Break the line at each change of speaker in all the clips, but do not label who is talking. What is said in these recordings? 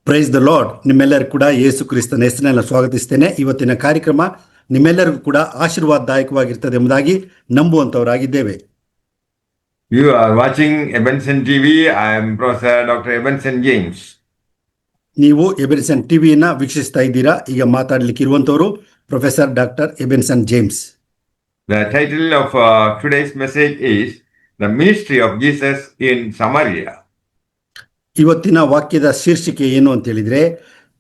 Praise the lord. ನಿಮ್ಮೆಲ್ಲರಿಗೂ ಕೂಡ ಯೇಸು ಕ್ರಿಸ್ತನ ಹೆಸರಿನಲ್ಲಿ ಸ್ವಾಗತಿಸ್ತೇನೆ. ಇವತ್ತಿನ ಕಾರ್ಯಕ್ರಮ ನಿಮ್ಮೆಲ್ಲರಿಗೂ ಕೂಡ ಆಶೀರ್ವಾದದಾಯಕವಾಗಿರ್ತದೆ ಎಂಬುದಾಗಿ ನಂಬುವಂತವರಾಗಿದ್ದೇವೆ.
You are watching Ebenson TV. I am Professor Dr. Ebenson James.
ನೀವು ಎಬೆನ್ಸನ್ ಟಿವಿಯನ್ನ ವೀಕ್ಷಿಸ್ತಾ ಇದ್ದೀರಾ. ಈಗ ಮಾತಾಡಲಿಕ್ಕೆ ಇರುವಂತವರು professor doctor Ebenson James.
The title of today's message is The Ministry of Jesus in Samaria.
ಇವತ್ತಿನ ವಾಕ್ಯದ ಶೀರ್ಷಿಕೆ ಏನು ಅಂತ ಹೇಳಿದ್ರೆ,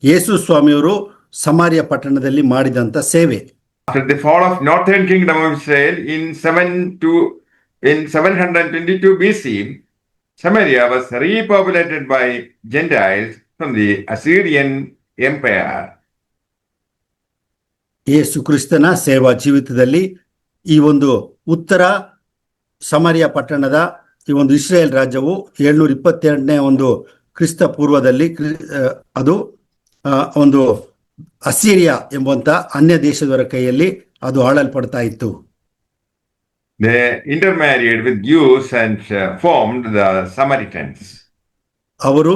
ಯೇಸು ಸ್ವಾಮಿಯವರು ಸಮಾರ್ಯ ಪಟ್ಟಣದಲ್ಲಿ ಮಾಡಿದಂತ ಸೇವೆ.
After the fall of northern kingdom of Israel in 722 BC, Samaria was repopulated by Gentiles from the Assyrian Empire.
ಯೇಸು ಕ್ರಿಸ್ತನ ಸೇವಾ ಜೀವಿತದಲ್ಲಿ ಈ ಒಂದು ಉತ್ತರ ಸಮಾರ್ಯ ಪಟ್ಟಣದ ಈ ಒಂದು ಇಸ್ರೇಲ್ ರಾಜ್ಯವು 722ನೇ ಒಂದು ಕ್ರಿಸ್ತ ಪೂರ್ವದಲ್ಲಿ ಅದು ಒಂದು ಅಸಿರಿಯಾ ಎಂಬಂತ ಅನ್ಯ ದೇಶದವರ ಕೈಯಲ್ಲಿ ಅದು ಆಳಲ್ಪಡ್ತಾ ಇತ್ತು.
They intermarried with Jews and formed the Samaritans.
ಅವರು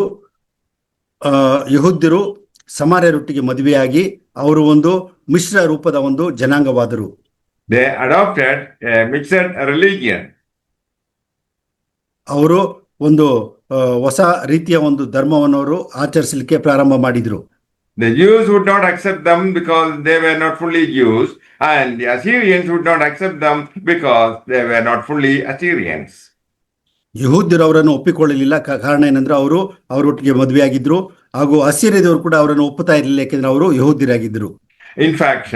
ಯಹೂದ್ಯರು ಸಮಾರ್ಯರೊಟ್ಟಿಗೆ ಮದುವೆಯಾಗಿ ಅವರು ಒಂದು ಮಿಶ್ರ ರೂಪದ ಒಂದು ಜನಾಂಗವಾದರು.
They adopted a mixed religion.
ಅವರು ಒಂದು ಹೊಸ ರೀತಿಯ ಒಂದು ಧರ್ಮವನ್ನು ಅವರು ಆಚರಿಸಲಿಕ್ಕೆ ಪ್ರಾರಂಭ ಮಾಡಿದ್ರು.
The Jews would not accept them because they were not fully Jews, and the Assyrians would not accept them because they were not fully Assyrians.
ಯಹೂದ್ಯರು ಅವರನ್ನು ಒಪ್ಪಿಕೊಳ್ಳಲಿಲ್ಲ. ಕಾರಣ ಏನಂದ್ರೆ ಅವರು ಅವರೊಟ್ಟಿಗೆ ಮದುವೆಯಾಗಿದ್ರು, ಹಾಗೂ ಅಸಿರಿಯದವರು ಕೂಡ ಅವರನ್ನು ಒಪ್ಪುತ್ತಾ ಇರಲಿಲ್ಲ, ಯಾಕೆಂದ್ರೆ ಅವರು ಯಹೂದ್ಯರಾಗಿದ್ರು.
In fact,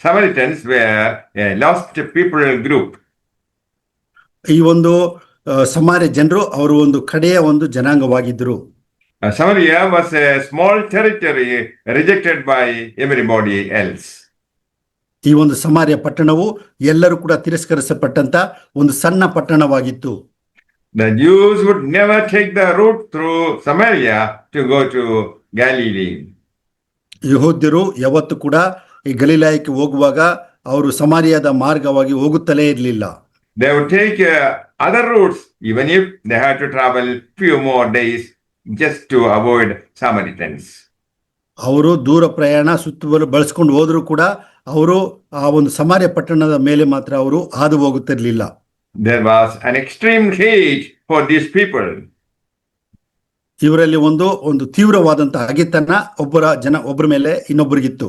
Samaritans were a lost people group.
ಈ ಒಂದು ಸಮಾರ್ಯ ಜನರು ಅವರು ಒಂದು ಕಡೆಯ ಒಂದು ಜನಾಂಗವಾಗಿದ್ದರು.
Samaria was a small territory rejected by everybody else.
ಈ ಒಂದು ಸಮಾರ್ಯ ಪಟ್ಟಣವು ಎಲ್ಲರೂ ಕೂಡ ತಿರಸ್ಕರಿಸಲ್ಪಟ್ಟಂತ ಒಂದು ಸಣ್ಣ ಪಟ್ಟಣವಾಗಿತ್ತು.
The Jews would never take the route through Samaria to go to Galilee.
ಯಹೂದ್ಯರು ಯಾವತ್ತೂ ಕೂಡ ಈ ಗಲಿಲಾಯಕ್ಕೆ ಹೋಗುವಾಗ ಅವರು ಸಮಾರ್ಯದ ಮಾರ್ಗವಾಗಿ ಹೋಗುತ್ತಲೇ ಇರಲಿಲ್ಲ.
They would take other routes even if they had to travel few more days just to avoid Samaritans.
ಅವರು ದೂರ ಪ್ರಯಾಣ ಸುತ್ತುವಲು ಬಳಸ್ಕೊಂಡು ಹೋದ್ರು ಕೂಡ ಅವರು ಆ ಒಂದು ಸಮಾರ್ಯ ಪಟ್ಟಣದ ಮೇಲೆ ಮಾತ್ರ ಅವರು ಹಾದು ಹೋಗುತ್ತಿರಲಿಲ್ಲ.
There was an extreme hate for these people.
ಇವರಲ್ಲಿ ಒಂದು ತೀವ್ರವಾದಂತಹ ಹಗೆತನ ಒಬ್ಬರ ಮೇಲೆ ಇನ್ನೊಬ್ಬರಿಗಿತ್ತು.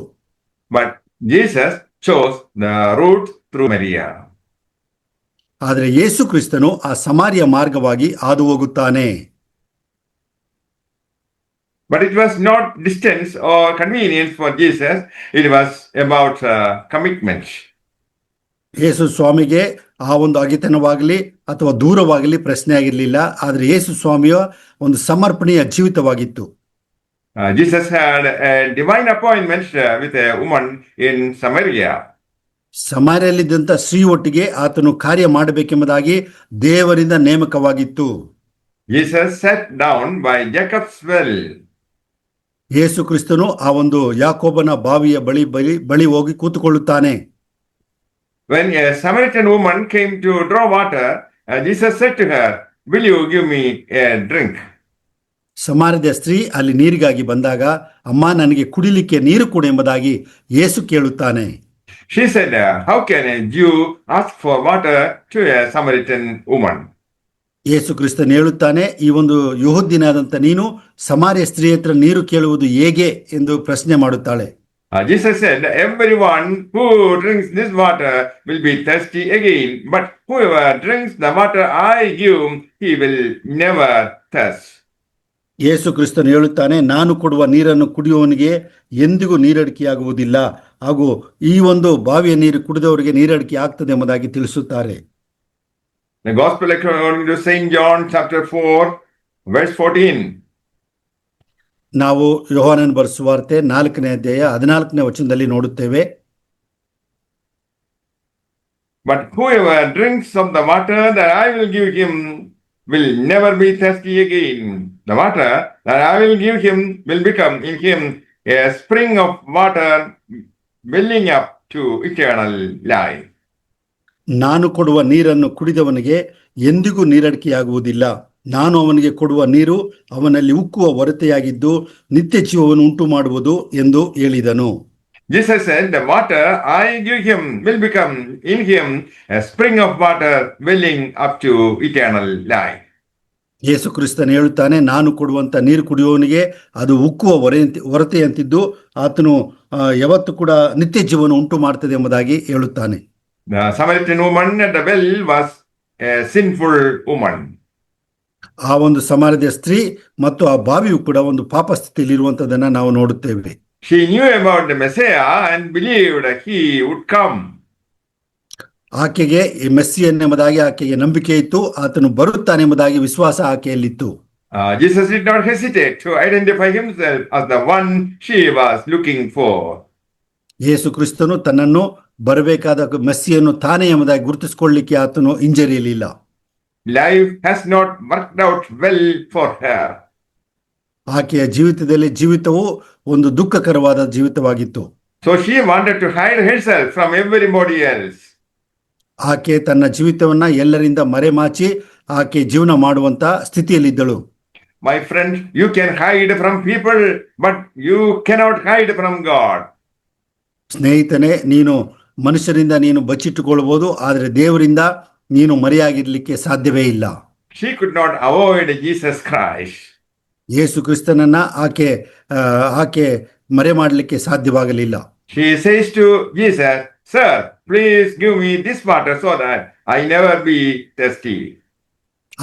But Jesus chose the route through Maria.
ಆದರೆ ಯೇಸು ಕ್ರಿಸ್ತನು ಆ ಸಮಾರ್ಯ ಮಾರ್ಗವಾಗಿ ಹಾದು ಹೋಗುತ್ತಾನೆ.
But it was not distance or convenience for Jesus. It was about commitment.
ಯೇಸು ಸ್ವಾಮಿಗೆ ಆ ಒಂದು ಹಗೆತನವಾಗಲಿ ಅಥವಾ ದೂರವಾಗಲಿ ಪ್ರಶ್ನೆ ಆಗಿರಲಿಲ್ಲ. ಆದರೆ ಯೇಸು ಸ್ವಾಮಿಯ ಒಂದು ಸಮರ್ಪಣೆಯ ಜೀವಿತವಾಗಿತ್ತು.
Jesus had a divine appointment with a woman in Samaria.
ಸಮಾರ್ಯದಲ್ಲಿದ್ದಂಥ ಸ್ತ್ರೀ ಒಟ್ಟಿಗೆ ಆತನು ಕಾರ್ಯ ಮಾಡಬೇಕೆಂಬುದಾಗಿ ದೇವರಿಂದ ನೇಮಕವಾಗಿತ್ತು.
Jesus sat down by Jacob's well.
ಯೇಸು ಕ್ರಿಸ್ತನು ಆ ಒಂದು ಯಾಕೋಬನ ಬಾವಿಯ ಬಳಿ ಹೋಗಿ ಕೂತುಕೊಳ್ಳುತ್ತಾನೆ.
When a Samaritan woman came to draw water, Jesus said to her, "Will you give me a drink?"
ಸಮಾರ್ಯದ ಸ್ತ್ರೀ ಅಲ್ಲಿ ನೀರಿಗಾಗಿ ಬಂದಾಗ, ಅಮ್ಮ ನನಗೆ ಕುಡಿಲಿಕ್ಕೆ ನೀರು ಕೊಡು ಎಂಬುದಾಗಿ ಯೇಸು ಕೇಳುತ್ತಾನೆ.
She said, "How can a Jew ask for water to a Samaritan woman?"
ಯೇಸು ಕ್ರಿಸ್ತನು ಹೇಳುತ್ತಾನೆ, ಈ ಒಂದು ಯಹೂದ್ಯನಾದಂಥ ನೀನು ಸಮಾರ್ಯ ಸ್ತ್ರೀ ಹತ್ರ ನೀರು ಕೇಳುವುದು ಹೇಗೆ ಎಂದು ಪ್ರಶ್ನೆ ಮಾಡುತ್ತಾಳೆ.
Jesus said, "Everyone who drinks this water will be thirsty again, but whoever drinks the water I give, he will never thirst."
ಯೇಸು ಕ್ರಿಸ್ತನು ಹೇಳುತ್ತಾನೆ, ನಾನು ಕೊಡುವ ನೀರನ್ನು ಕುಡಿಯುವವನಿಗೆ ಎಂದಿಗೂ ನೀರಡಿಕೆಯಾಗುವುದಿಲ್ಲ, ಹಾಗೂ ಈ ಒಂದು ಬಾವಿಯ ನೀರು ಕುಡಿದವರಿಗೆ ನೀರಡಿಕೆ ಆಗ್ತದೆ ಎಂಬುದಾಗಿ ತಿಳಿಸುತ್ತಾರೆ.
The Gospel according to St. John chapter 4 verse 14.
ನಾವು ಯೋಹಾನನ ಬರೆದ ಸುವಾರ್ತೆ 4ನೇ ಅಧ್ಯಾಯ 14ನೇ ವಚನದಲ್ಲಿ ನೋಡುತ್ತೇವೆ.
But whoever drinks of the water that I will give him will never be thirsty again. The water that I will give him will become in him a spring of water welling up to eternal life.
ನಾನು ಕೊಡುವ ನೀರನ್ನು ಕುಡಿದವನಿಗೆ ಎಂದಿಗೂ ನೀರಡಿಕೆಯಾಗುವುದಿಲ್ಲ, ನಾನು ಅವನಿಗೆ ಕೊಡುವ ನೀರು ಅವನಲ್ಲಿ ಉಕ್ಕುವ ಹೊರತೆಯಾಗಿದ್ದು ನಿತ್ಯ ಜೀವವನ್ನು ಉಂಟು ಮಾಡುವುದು ಎಂದು ಹೇಳಿದನು.
Jesus said, the water I give him will become in him a spring of water welling up to eternal life.
ಯೇಸು ಕ್ರಿಸ್ತನು ಹೇಳುತ್ತಾನೆ, ನಾನು ಕೊಡುವಂತ ನೀರು ಕುಡಿಯುವವನಿಗೆ ಅದು ಉಕ್ಕುವ ಹೊರತೆಯಂತಿದ್ದು ಆತನು ಯಾವತ್ತು ಕೂಡ ನಿತ್ಯ ಜೀವನ ಉಂಟು ಮಾಡ್ತದೆ ಎಂಬುದಾಗಿ ಹೇಳುತ್ತಾನೆ.
The Samaritan woman at the well was a sinful woman.
ಆ ಒಂದು ಸಮಾರ್ಯ ಸ್ತ್ರೀ ಮತ್ತು ಆ ಬಾವಿಯು ಕೂಡ ಒಂದು ಪಾಪ ಸ್ಥಿತಿಯಲ್ಲಿ ಇರುವಂತದನ್ನ ನಾವು ನೋಡುತ್ತೇವೆ.
She knew about the Messiah and believed he would come.
ಆಕೆಗೆ ಈ ಮೆಸ್ಸಿಯನ್ ಎಂಬುದಾಗಿ ಆಕೆಗೆ ನಂಬಿಕೆ ಇತ್ತು, ಆತನು ಬರುತ್ತಾನೆ ಎಂಬುದಾಗಿ ವಿಶ್ವಾಸ ಆಕೆಯಲ್ಲಿತ್ತು.
Jesus did not hesitate to identify himself as the one she was looking for.
ಯೇಸು ಕ್ರಿಸ್ತನು ತನ್ನನ್ನು ಬರಬೇಕಾದ ಮೆಸ್ಸಿಯನ್ನು ತಾನೇ ಎಂಬುದಾಗಿ ಗುರುತಿಸಿಕೊಳ್ಳಲಿಕ್ಕೆ ಆತನು ಹಿಂಜರಿಯಲಿಲ್ಲ.
Life has not worked out well for her.
ಆಕೆಯ ಜೀವಿತವು ಒಂದು ದುಃಖಕರವಾದ ಜೀವಿತವಾಗಿತ್ತು.
So she wanted to hide herself from everybody else.
ಆಕೆ ತನ್ನ ಜೀವಿತವನ್ನ ಎಲ್ಲರಿಂದ ಮರೆಮಾಚಿ ಆಕೆ ಜೀವನ ಮಾಡುವಂತ ಸ್ಥಿತಿಯಲ್ಲಿದ್ದಳು.
My friend, you can hide from people, but you cannot hide from God.
ಸ್ನೇಹಿತನೇ, ನೀನು ಮನುಷ್ಯರಿಂದ ನೀನು ಬಚ್ಚಿಟ್ಟುಕೊಳ್ಳಬಹುದು, ಆದರೆ ದೇವರಿಂದ ನೀನು ಮರೆಯಾಗಿರ್ಲಿಕ್ಕೆ ಸಾಧ್ಯವೇ ಇಲ್ಲ.
She could not avoid Jesus Christ.
ಯೇಸು ಕ್ರಿಸ್ತನನ್ನ ಆಕೆ ಮರೆ ಮಾಡಲಿಕ್ಕೆ ಸಾಧ್ಯವಾಗಲಿಲ್ಲ.
She says to Jesus, Sir, please give me this water so that I never be thirsty.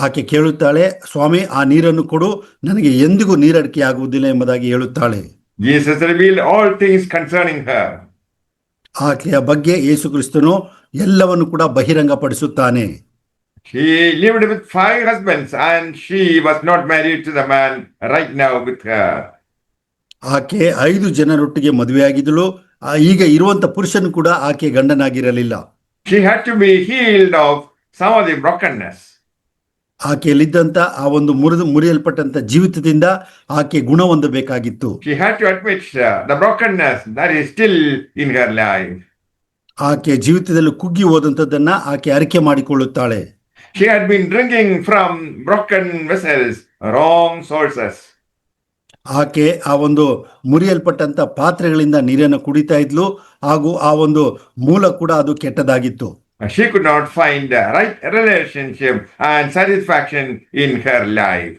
ಆಕೆ ಕೇಳುತ್ತಾಳೆ, ಸ್ವಾಮಿ ಆ ನೀರನ್ನು ಕೊಡು, ನನಗೆ ಎಂದಿಗೂ ನೀರಡಿಕೆ ಆಗುವುದಿಲ್ಲ ಎಂಬುದಾಗಿ ಹೇಳುತ್ತಾಳೆ.
Jesus revealed all things concerning her.
ಆಕೆಯ ಬಗ್ಗೆ ಯೇಸು ಕ್ರಿಸ್ತನು ಎಲ್ಲವನ್ನು ಕೂಡ ಬಹಿರಂಗಪಡಿಸುತ್ತಾನೆ.
She lived with 5 husbands and she was not married to the man right now with her.
ಆಕೆ 5 ಜನರೊಟ್ಟಿಗೆ ಮದುವೆಯಾಗಿದ್ದಳು. ಈಗ ಇರುವಂತ ಪುರುಷನು ಕೂಡ ಆಕೆ ಗಂಡನಾಗಿರಲಿಲ್ಲ.
She had to be healed of some of the brokenness.
ಆಕೆಯಲ್ಲಿದ್ದಂತ ಆ ಒಂದು ಮುರಿಯಲ್ಪಟ್ಟಂತ ಜೀವಿತದಿಂದ ಆಕೆ ಗುಣ ಹೊಂದಬೇಕಾಗಿತ್ತು.
She had to admit the brokenness that is still in her life.
ಆಕೆ ಜೀವಿತದಲ್ಲಿ ಕುಗ್ಗಿ ಹೋದಂತದನ್ನ ಆಕೆ ಅರಿಕೆ ಮಾಡಿಕೊಳ್ಳುತ್ತಾಳೆ.
She had been drinking from broken vessels, wrong sources.
ಆಕೆ ಆ ಒಂದು ಮುರಿಯಲ್ಪಟ್ಟಂತ ಪಾತ್ರೆಗಳಿಂದ ನೀರನ್ನು ಕುಡಿತಾ ಇದ್ಲು, ಹಾಗೂ ಆ ಒಂದು ಮೂಲ ಕೂಡ ಅದು ಕೆಟ್ಟದಾಗಿತ್ತು.
She could not find the right relationship and satisfaction in her life.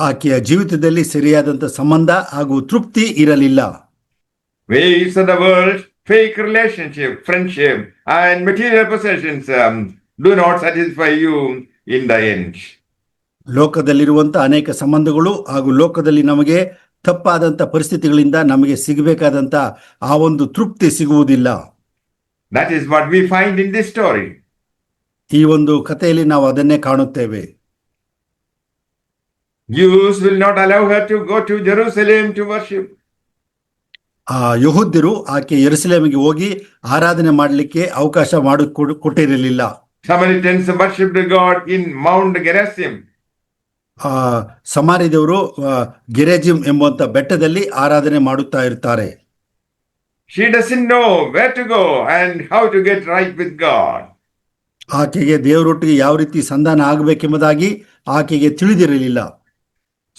ಆಕೆಯ ಜೀವಿತದಲ್ಲಿ ಸರಿಯಾದಂತ ಸಂಬಂಧ ಹಾಗೂ ತೃಪ್ತಿ ಇರಲಿಲ್ಲ.
Ways of the world, fake relationship, friendship, and material possessions do not satisfy you in the end.
ಲೋಕದಲ್ಲಿರುವಂತ ಅನೇಕ ಸಂಬಂಧಗಳು ಹಾಗೂ ಲೋಕದಲ್ಲಿ ನಮಗೆ ತಪ್ಪಾದಂತ ಪರಿಸ್ಥಿತಿಗಳಿಂದ ನಮಗೆ ಸಿಗಬೇಕಾದಂತ ಆ ಒಂದು ತೃಪ್ತಿ ಸಿಗುವುದಿಲ್ಲ.
That is what we find in this story.
ಈ ಒಂದು ಕಥೆಯಲ್ಲಿ ನಾವು ಅದನ್ನೇ ಕಾಣುತ್ತೇವೆ.
Jews will not allow her to go to Jerusalem to worship.
ಆ ಯಹೂದ್ಯರು ಆಕೆ ಯೆರೂಸಲೇಮಿಗೆ ಹೋಗಿ ಆರಾಧನೆ ಮಾಡಲಿಕ್ಕೆ ಅವಕಾಶ ಕೊಟ್ಟಿರಲಿಲ್ಲ.
Samaritans worshipped God in Mount Gerizim.
ಸಮಾರ್ಯದವರು ಗೆರೆಜಿಮ್ ಎಂಬುವಂತ ಬೆಟ್ಟದಲ್ಲಿ ಆರಾಧನೆ ಮಾಡುತ್ತಾ ಇರ್ತಾರೆ.
She doesn't know where to go and how to get right with God.
ಆಕೆಗೆ ದೇವರೊಟ್ಟಿಗೆ ಯಾವ ರೀತಿ ಸಂಧಾನ ಆಗಬೇಕೆಂಬುದಾಗಿ ಆಕೆಗೆ ತಿಳಿದಿರಲಿಲ್ಲ.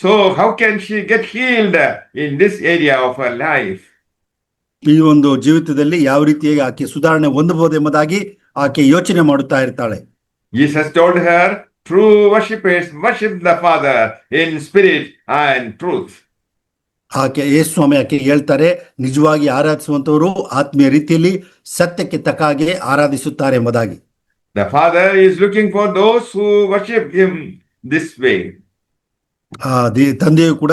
So how can she get healed in this area of her life?
ಈ ಒಂದು ಜೀವಿತದಲ್ಲಿ ಯಾವ ರೀತಿಯಾಗಿ ಆಕೆ ಸುಧಾರಣೆ ಹೊಂದಬಹುದು ಎಂಬುದಾಗಿ ಆಕೆ ಯೋಚನೆ ಮಾಡುತ್ತಾ ಇರ್ತಾಳೆ.
Jesus told her, true worshippers worship the Father in spirit and truth.
ಆಕೆ ಯೇಸು ಸ್ವಾಮಿ ಆಕೆ ಹೇಳ್ತಾರೆ, ನಿಜವಾಗಿ ಆರಾಧಿಸುವಂತವರು ಆತ್ಮೀಯ ರೀತಿಯಲ್ಲಿ ಸತ್ಯಕ್ಕೆ ತಕ್ಕ ಹಾಗೆ ಆರಾಧಿಸುತ್ತಾರೆ ಎಂಬುದಾಗಿ.
The Father is looking for those who worship him this way.
ತಂದೆಯು ಕೂಡ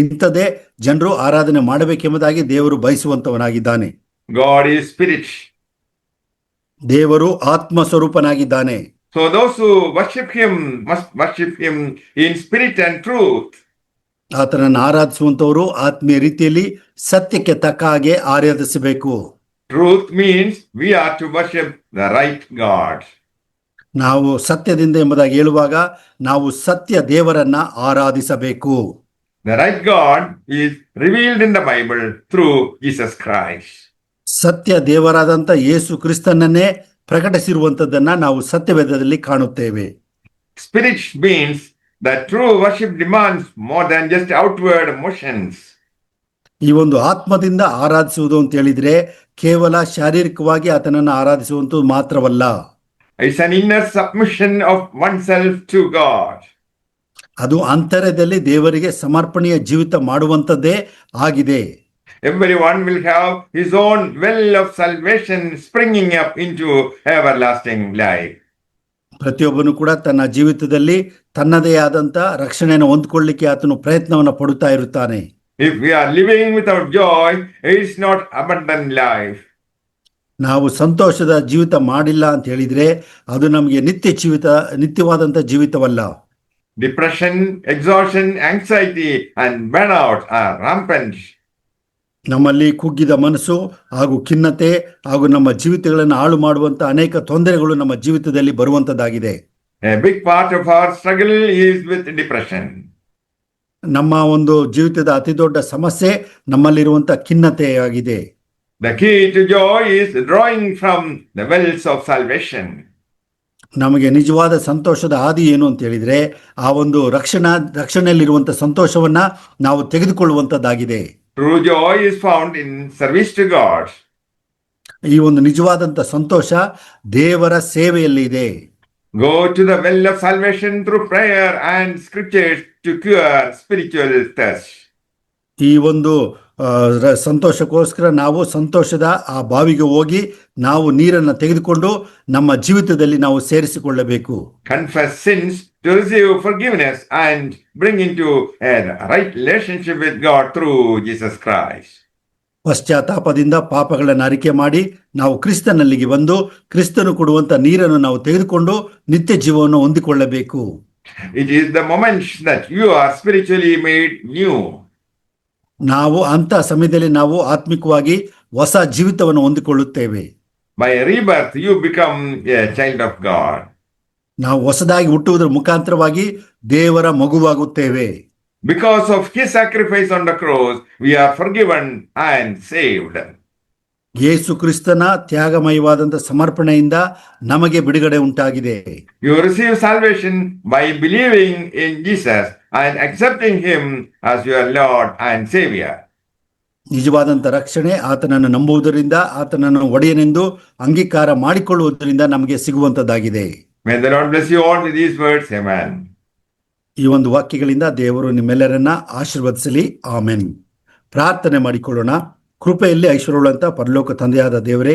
ಇಂಥದೇ ಜನರು ಆರಾಧನೆ ಮಾಡಬೇಕೆಂಬುದಾಗಿ ದೇವರು ಬಯಸುವಂತವನಾಗಿದ್ದಾನೆ.
God is spirit.
ದೇವರು ಆತ್ಮ ಸ್ವರೂಪನಾಗಿದ್ದಾನೆ.
So those who worship him must worship him in spirit and truth.
ಆತನನ್ನು ಆರಾಧಿಸುವಂತವರು ಆತ್ಮೀಯ ರೀತಿಯಲ್ಲಿ ಸತ್ಯಕ್ಕೆ ತಕ್ಕ ಹಾಗೆ ಆರಾಧಿಸಬೇಕು.
Truth means we are to worship the right God.
ನಾವು ಸತ್ಯದಿಂದ ಎಂಬುದಾಗಿ ಹೇಳುವಾಗ ನಾವು ಸತ್ಯ ದೇವರನ್ನ ಆರಾಧಿಸಬೇಕು.
The right God is revealed in the Bible through Jesus Christ.
ಸತ್ಯ ದೇವರಾದಂತ ಯೇಸು ಕ್ರಿಸ್ತನನ್ನೇ ಪ್ರಕಟಿಸಿರುವಂತದ್ದನ್ನ ನಾವು ಸತ್ಯವೇದದಲ್ಲಿ ಕಾಣುತ್ತೇವೆ.
Spirit means that true worship demands more than just outward motions.
ಈ ಒಂದು ಆತ್ಮದಿಂದ ಆರಾಧಿಸುವುದು ಅಂತ ಹೇಳಿದ್ರೆ ಕೇವಲ ಶಾರೀರಿಕವಾಗಿ ಆತನನ್ನು ಆರಾಧಿಸುವಂತ ಮಾತ್ರವಲ್ಲ,
It's an inner submission of oneself to God.
ಅದು ಅಂತರ್ಯದಲ್ಲಿ ದೇವರಿಗೆ ಸಮರ್ಪಣೆಯ ಜೀವಿತ ಮಾಡುವಂಥದ್ದೇ ಆಗಿದೆ.
Everyone will have his own well of salvation springing up into everlasting life.
ಪ್ರತಿಯೊಬ್ಬನು ಕೂಡ ತನ್ನ ಜೀವಿತದಲ್ಲಿ ತನ್ನದೇ ಆದಂತ ರಕ್ಷಣೆಯನ್ನು ಹೊಂದ್ಕೊಳ್ಳಿಕ್ಕೆ ಆತನು ಪ್ರಯತ್ನವನ್ನು ಪಡುತ್ತಾ ಇರುತ್ತಾನೆ.
If we are living without joy, it's not abundant life.
ನಾವು ಸಂತೋಷದ ಜೀವಿತ ಮಾಡಿಲ್ಲ ಅಂತ ಹೇಳಿದ್ರೆ ಅದು ನಮಗೆ ನಿತ್ಯವಾದಂತ ಜೀವಿತವಲ್ಲ.
Depression, exhaustion, anxiety, and burnout are rampant.
ನಮ್ಮಲ್ಲಿ ಕುಗ್ಗಿದ ಮನಸ್ಸು ಹಾಗೂ ಖಿನ್ನತೆ ಹಾಗೂ ನಮ್ಮ ಜೀವಿತಗಳನ್ನು ಹಾಳು ಮಾಡುವಂತ ಅನೇಕ ತೊಂದರೆಗಳು ನಮ್ಮ ಜೀವಿತದಲ್ಲಿ ಬರುವಂತದ್ದಾಗಿದೆ.
A big part of our struggle is with depression.
ನಮ್ಮ ಒಂದು ಜೀವಿತದ ಅತಿ ದೊಡ್ಡ ಸಮಸ್ಯೆ ನಮ್ಮಲ್ಲಿರುವಂತ ಖಿನ್ನತೆಯಾಗಿದೆ.
The key to joy is drawing from the wells of salvation.
ನಮಗೆ ನಿಜವಾದ ಸಂತೋಷದ ಹಾದಿ ಏನು ಅಂತ ಹೇಳಿದ್ರೆ ಆ ಒಂದು ರಕ್ಷಣೆಯಲ್ಲಿರುವಂತ ಸಂತೋಷವನ್ನ ನಾವು ತೆಗೆದುಕೊಳ್ಳುವಂತದ್ದಾಗಿದೆ.
True joy is found in service to God.
ಈ ಒಂದು ನಿಜವಾದಂತ ಸಂತೋಷ ದೇವರ ಸೇವೆಯಲ್ಲಿ ಇದೆ.
Go to the well of salvation through prayer and scriptures to cure spiritual thirst.
ಈ ಒಂದು ಸಂತೋಷಕ್ಕೋಸ್ಕರ ನಾವು ಸಂತೋಷದ ಆ ಬಾವಿಗೆ ಹೋಗಿ ನಾವು ನೀರನ್ನು ತೆಗೆದುಕೊಂಡು ನಮ್ಮ ಜೀವಿತದಲ್ಲಿ ನಾವು ಸೇರಿಸಿಕೊಳ್ಳಬೇಕು.
Confess sins to receive forgiveness and bring into a right relationship with God through Jesus Christ.
ಪಶ್ಚಾತ್ತಾಪದಿಂದ ಪಾಪಗಳನ್ನು ಅರಿಕೆ ಮಾಡಿ ನಾವು ಕ್ರಿಸ್ತನಲ್ಲಿಗೆ ಬಂದು ಕ್ರಿಸ್ತನು ಕೊಡುವಂತ ನೀರನ್ನು ನಾವು ತೆಗೆದುಕೊಂಡು ನಿತ್ಯ ಜೀವವನ್ನು ಹೊಂದಿಕೊಳ್ಳಬೇಕು.
It is the moment that you are spiritually made new.
ನಾವು ಅಂತ ಸಮಯದಲ್ಲಿ ನಾವು ಆತ್ಮಿಕವಾಗಿ ಹೊಸ ಜೀವಿತವನ್ನು ಹೊಂದಿಕೊಳ್ಳುತ್ತೇವೆ.
By rebirth, you become a child of God.
ನಾವು ಹೊಸದಾಗಿ ಹುಟ್ಟುವುದರ ಮುಖಾಂತರವಾಗಿ ದೇವರ ಮಗುವಾಗುತ್ತೇವೆ.
Because of his sacrifice on the cross, we are forgiven and saved.
ಯೇಸು ಕ್ರಿಸ್ತನ ತ್ಯಾಗಮಯವಾದಂತ ಸಮರ್ಪಣೆಯಿಂದ ನಮಗೆ ಬಿಡುಗಡೆ ಉಂಟಾಗಿದೆ.
You receive salvation by believing in Jesus and accepting him as your Lord and Savior.
ನಿಜವಾದಂತ ರಕ್ಷಣೆ ಆತನನ್ನು ನಂಬುವುದರಿಂದ ಆತನನ್ನು ಒಡೆಯನೆಂದು ಅಂಗೀಕಾರ ಮಾಡಿಕೊಳ್ಳುವುದರಿಂದ ನಮಗೆ ಸಿಗುವಂತದ್ದಾಗಿದೆ.
May the Lord bless you all with these words. Amen.
ಈ ಒಂದು ವಾಕ್ಯಗಳಿಂದ ದೇವರು ನಿಮ್ಮೆಲ್ಲರನ್ನ ಆಶೀರ್ವದಿಸಲಿ. ಆಮೆನ್. ಪ್ರಾರ್ಥನೆ ಮಾಡಿಕೊಳ್ಳೋಣ. ಕೃಪೆಯಲ್ಲಿ ಐಶ್ವರ್ಯವುಳ್ಳಂತ ಪರಲೋಕ ತಂದೆಯಾದ ದೇವರೇ,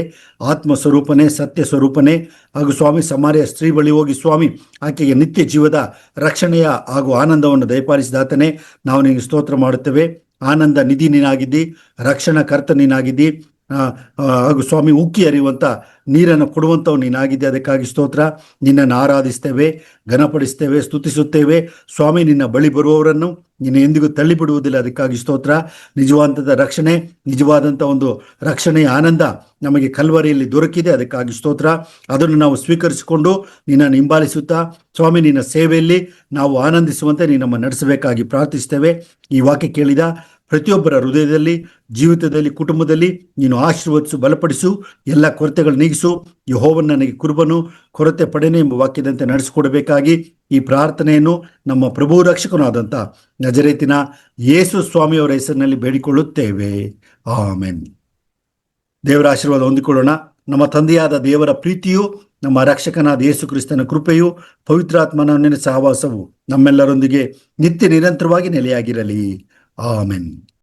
ಆತ್ಮ ಸ್ವರೂಪನೇ, ಸತ್ಯ ಸ್ವರೂಪನೇ ಹಾಗೂ ಸ್ವಾಮಿ ಸಮಾರ್ಯ ಸ್ತ್ರೀ ಬಳಿ ಹೋಗಿ ಸ್ವಾಮಿ ಆಕೆಗೆ ನಿತ್ಯ ಜೀವದ ರಕ್ಷಣೆಯ ಹಾಗೂ ಆನಂದವನ್ನು ದಯಪಾಲಿಸಿದಾತನೇ ನಾವು ನಿನಗೆ ಸ್ತೋತ್ರ ಮಾಡುತ್ತೇವೆ. ಆನಂದ ನಿಧಿ ನೀನಾಗಿದ್ದಿ, ರಕ್ಷಣಾ ಕರ್ತ ನೀನಾಗಿದ್ದಿ, ಹಾಗೂ ಸ್ವಾಮಿ ಉಕ್ಕಿ ಹರಿಯುವಂತ ನೀರನ್ನು ಕೊಡುವಂಥವು ನೀನಾಗಿದೆ. ಅದಕ್ಕಾಗಿ ಸ್ತೋತ್ರ. ನಿನ್ನನ್ನು ಆರಾಧಿಸ್ತೇವೆ, ಘನಪಡಿಸ್ತೇವೆ, ಸ್ತುತಿಸುತ್ತೇವೆ. ಸ್ವಾಮಿ ನಿನ್ನ ಬಳಿ ಬರುವವರನ್ನು ನೀನು ಎಂದಿಗೂ ತಳ್ಳಿ ಬಿಡುವುದಿಲ್ಲ. ಅದಕ್ಕಾಗಿ ಸ್ತೋತ್ರ. ನಿಜವಾದಂಥ ರಕ್ಷಣೆ, ನಿಜವಾದಂಥ ಒಂದು ರಕ್ಷಣೆಯ ಆನಂದ ನಮಗೆ ಕಲ್ವರಿಯಲ್ಲಿ ದೊರಕಿದೆ. ಅದಕ್ಕಾಗಿ ಸ್ತೋತ್ರ. ಅದನ್ನು ನಾವು ಸ್ವೀಕರಿಸಿಕೊಂಡು ನಿನ್ನನ್ನು ಹಿಂಬಾಲಿಸುತ್ತಾ ಸ್ವಾಮಿ ನಿನ್ನ ಸೇವೆಯಲ್ಲಿ ನಾವು ಆನಂದಿಸುವಂತೆ ನೀನು ನಮ್ಮ ನಡೆಸಬೇಕಾಗಿ ಪ್ರಾರ್ಥಿಸ್ತೇವೆ. ಈ ವಾಕ್ಯ ಕೇಳಿದ ಪ್ರತಿಯೊಬ್ಬರ ಹೃದಯದಲ್ಲಿ, ಜೀವಿತದಲ್ಲಿ, ಕುಟುಂಬದಲ್ಲಿ ನೀನು ಆಶೀರ್ವದಿಸು, ಬಲಪಡಿಸು, ಎಲ್ಲ ಕೊರತೆಗಳು ನೀಗಿಸು. ಯೆಹೋವನು ನನಗೆ ಕುರುಬನು, ಕೊರತೆ ಪಡೆನೆ ಎಂಬ ವಾಕ್ಯದಂತೆ ನಡೆಸಿಕೊಡಬೇಕಾಗಿ ಈ ಪ್ರಾರ್ಥನೆಯನ್ನು ನಮ್ಮ ಪ್ರಭು ರಕ್ಷಕನಾದಂಥ ನಜರೇತಿನ ಯೇಸು ಸ್ವಾಮಿಯವರ ಹೆಸರಿನಲ್ಲಿ ಬೇಡಿಕೊಳ್ಳುತ್ತೇವೆ. ಆಮೆನ್. ದೇವರ ಆಶೀರ್ವಾದ ಹೊಂದಿಕೊಳ್ಳೋಣ. ನಮ್ಮ ತಂದೆಯಾದ ದೇವರ ಪ್ರೀತಿಯು, ನಮ್ಮ ರಕ್ಷಕನಾದ ಯೇಸು ಕ್ರಿಸ್ತನ ಕೃಪೆಯು, ಪವಿತ್ರಾತ್ಮನ ಸಹವಾಸವು ನಮ್ಮೆಲ್ಲರೊಂದಿಗೆ ನಿತ್ಯ ನಿರಂತರವಾಗಿ ನೆಲೆಯಾಗಿರಲಿ. ಆಮೆನ್.